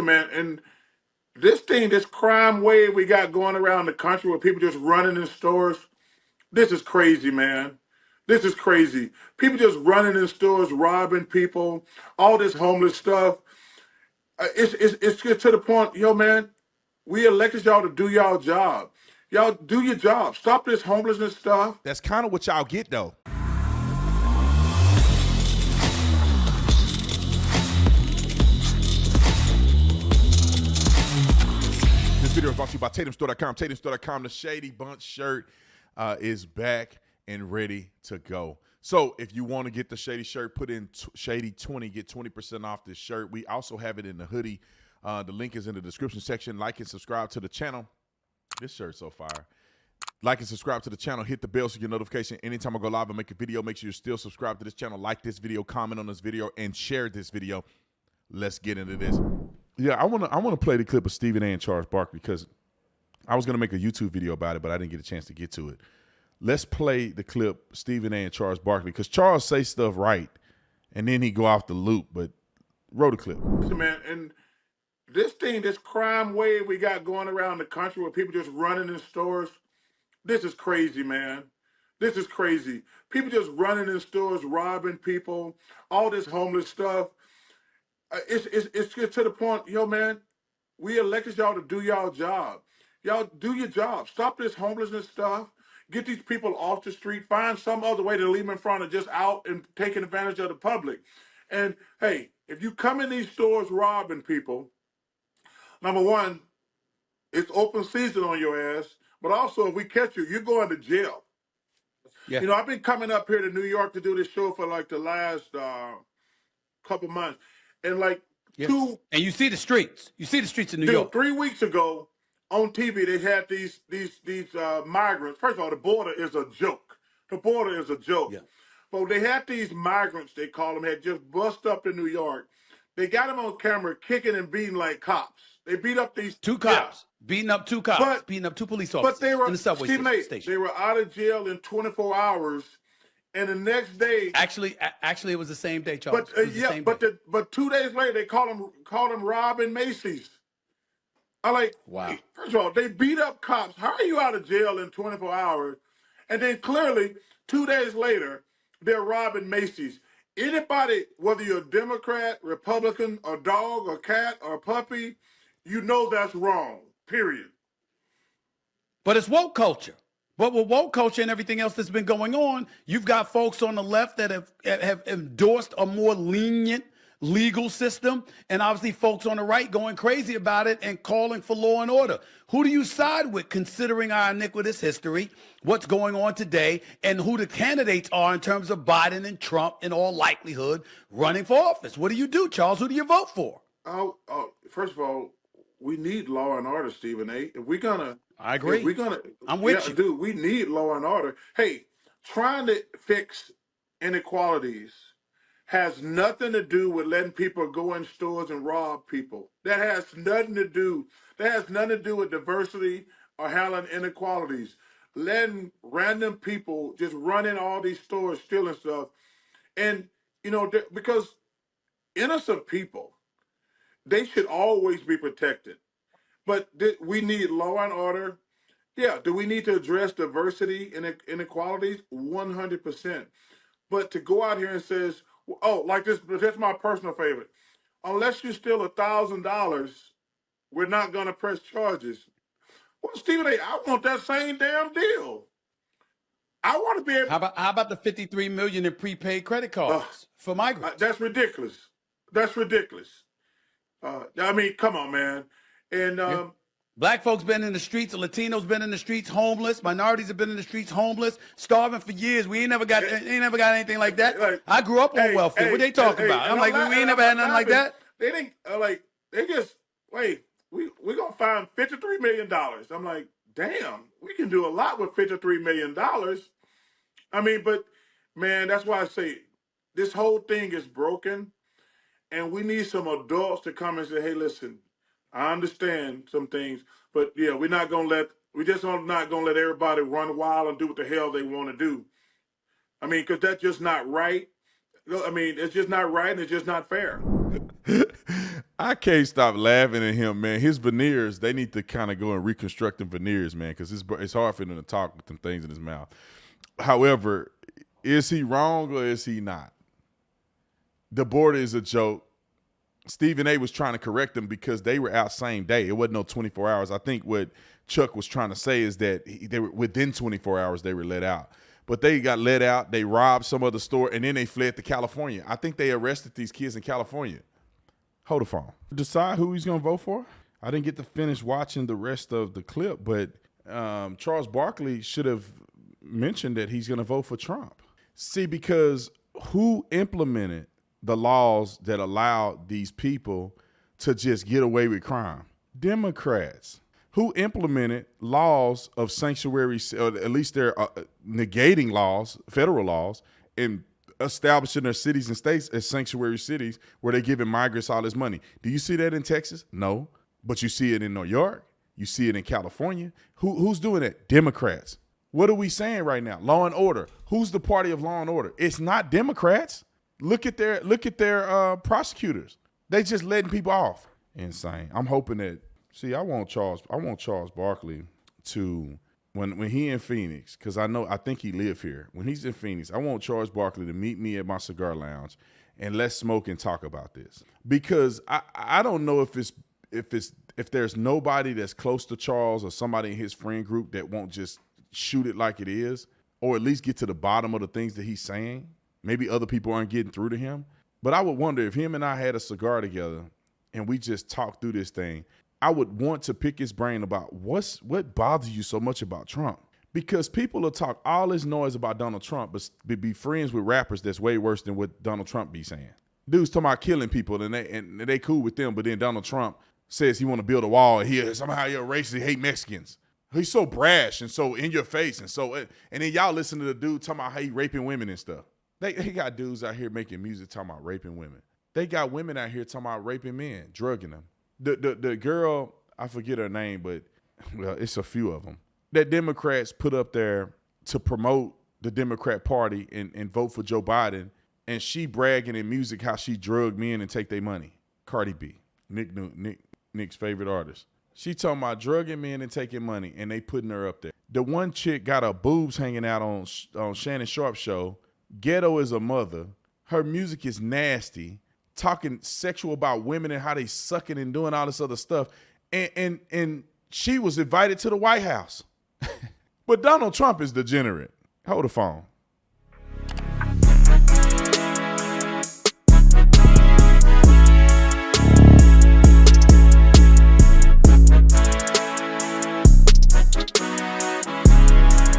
man, and this crime wave we got going around the country where people just running in stores, this is crazy, man. This is crazy. People just running in stores, robbing people, all this homeless stuff. It's get to the point, yo, man. We elected y'all to do y'all job. Y'all do your job. Stop this homelessness stuff. That's kind of what y'all get, though. This video is brought to you by TatumStore.com. TatumStore.com, the Shady Bunch shirt is back and ready to go. So if you want to get the Shady shirt, put in Shady20, get 20% off this shirt. We also have it in the hoodie. The link is in the description section. Like and subscribe to the channel. This shirt's so fire. Like and subscribe to the channel. Hit the bell so you get notification. Anytime I go live and make a video, make sure you're still subscribed to this channel. Like this video, comment on this video, and share this video. Let's get into this. Yeah, I wanna play the clip of Stephen A. and Charles Barkley because I was gonna make a YouTube video about it, but I didn't get a chance to get to it. Let's play the clip, Stephen A. and Charles Barkley, because Charles say stuff right, and then he go off the loop, but roll the clip. Man, and this crime wave we got going around the country where people just running in stores, this is crazy, man. This is crazy. People just running in stores, robbing people, all this homeless stuff. It's get to the point, yo, man. We elected y'all to do y'all job. Y'all do your job. Stop this homelessness stuff. Get these people off the street. Find some other way to leave them in front of just out and taking advantage of the public. And hey, if you come in these stores robbing people, number one, it's open season on your ass. But also, if we catch you, you're going to jail. Yeah. You know, I've been coming up here to New York to do this show for like the last couple months, and like and you see the streets. You see the streets in New York. 3 weeks ago on TV, they had these migrants. First of all, the border is a joke. The border is a joke. Yeah. But they had these migrants, they call them, had just bust up in New York. They got them on camera kicking and beating like cops. They beat up these two cops, beating up two cops, beating up two police officers. But they were in the subway station. They were out of jail in 24 hours, and the next day. Actually, it was the same day, Charles. But 2 days later, they called him robbing Macy's. I'm like, wow. First of all, they beat up cops. How are you out of jail in 24 hours? And then clearly, 2 days later, they're robbing Macy's. Anybody, whether you're a Democrat, Republican, a dog, a cat, or a puppy, you know that's wrong, period. But it's woke culture. But with woke culture and everything else that's been going on, you've got folks on the left that have endorsed a more lenient legal system, and obviously folks on the right going crazy about it and calling for law and order. Who do you side with, considering our iniquitous history, what's going on today, and who the candidates are in terms of Biden and Trump, in all likelihood, running for office? What do you do, Charles? Who do you vote for? First of all, we need law and order, Stephen A. If we're gonna, I agree. I'm with you, dude. We need law and order. Hey, trying to fix inequalities has nothing to do with letting people go in stores and rob people. That has nothing to do. That has nothing to do with diversity or handling inequalities. Letting random people just run in all these stores stealing stuff, and because innocent people, they should always be protected. But we need law and order. Yeah, do we need to address diversity and inequalities? 100%. But to go out here and says, like this, that's my personal favorite. Unless you steal $1,000, we're not going to press charges. Well, Stephen A., I want that same damn deal. I want to be able. How about the $53 million in prepaid credit cards for migrants? That's ridiculous. That's ridiculous. I mean, come on, man. And Black folks been in the streets, Latinos been in the streets, homeless. Minorities have been in the streets, homeless, starving for years. We ain't never got anything like that. I grew up on welfare. What they talking about? I'm like, we ain't never had nothing like that. They didn't they just wait. We're gonna find $53 million. I'm like, damn, we can do a lot with $53 million. I mean, but man, that's why I say this whole thing is broken, and we need some adults to come and say, hey, listen. I understand some things, but yeah, we're not gonna let everybody run wild and do what the hell they want to do. I mean, because that's just not right. I mean, it's just not right and it's just not fair. I can't stop laughing at him, man. His veneers, they need to kind of go and reconstruct them veneers, man, because it's hard for him to talk with them things in his mouth. However, is he wrong or is he not? The border is a joke. Stephen A was trying to correct them because they were out same day. It wasn't no 24 hours. I think what Chuck was trying to say is that they were within 24 hours they were let out. But they got let out, they robbed some other store, and then they fled to California. I think they arrested these kids in California. Hold the phone. Decide who he's going to vote for? I didn't get to finish watching the rest of the clip, but Charles Barkley should have mentioned that he's going to vote for Trump. See, because who implemented the laws that allowed these people to just get away with crime? Democrats. Who implemented laws of sanctuary, or at least they're negating laws, federal laws, and establishing their cities and states as sanctuary cities where they're giving migrants all this money. Do you see that in Texas? No. But you see it in New York. You see it in California. Who's doing that? Democrats. What are we saying right now? Law and order. Who's the party of law and order? It's not Democrats. Look at their prosecutors. They just letting people off. Insane. I'm hoping that. See, I want Charles Barkley to when he in Phoenix, because I think he live here. When he's in Phoenix, I want Charles Barkley to meet me at my cigar lounge and let's smoke and talk about this. Because I don't know if there's nobody that's close to Charles or somebody in his friend group that won't just shoot it like it is, or at least get to the bottom of the things that he's saying. Maybe other people aren't getting through to him. But I would wonder if him and I had a cigar together and we just talked through this thing, I would want to pick his brain about what bothers you so much about Trump. Because people will talk all this noise about Donald Trump, but be friends with rappers that's way worse than what Donald Trump be saying. Dudes talking about killing people and they cool with them, but then Donald Trump says he want to build a wall and somehow you're a racist, he hate Mexicans. He's so brash and so in your face and then y'all listen to the dude talking about how he raping women and stuff. They got dudes out here making music talking about raping women. They got women out here talking about raping men, drugging them. The girl, I forget her name, but well, it's a few of them that Democrats put up there to promote the Democrat Party and vote for Joe Biden, and she bragging in music how she drug men and take their money. Cardi B, Nick's favorite artist. She talking about drugging men and taking money, and they putting her up there. The one chick got her boobs hanging out on Shannon Sharp's show. Ghetto is a mother. Her music is nasty. Talking sexual about women and how they sucking and doing all this other stuff. And she was invited to the White House. But Donald Trump is degenerate. Hold the phone.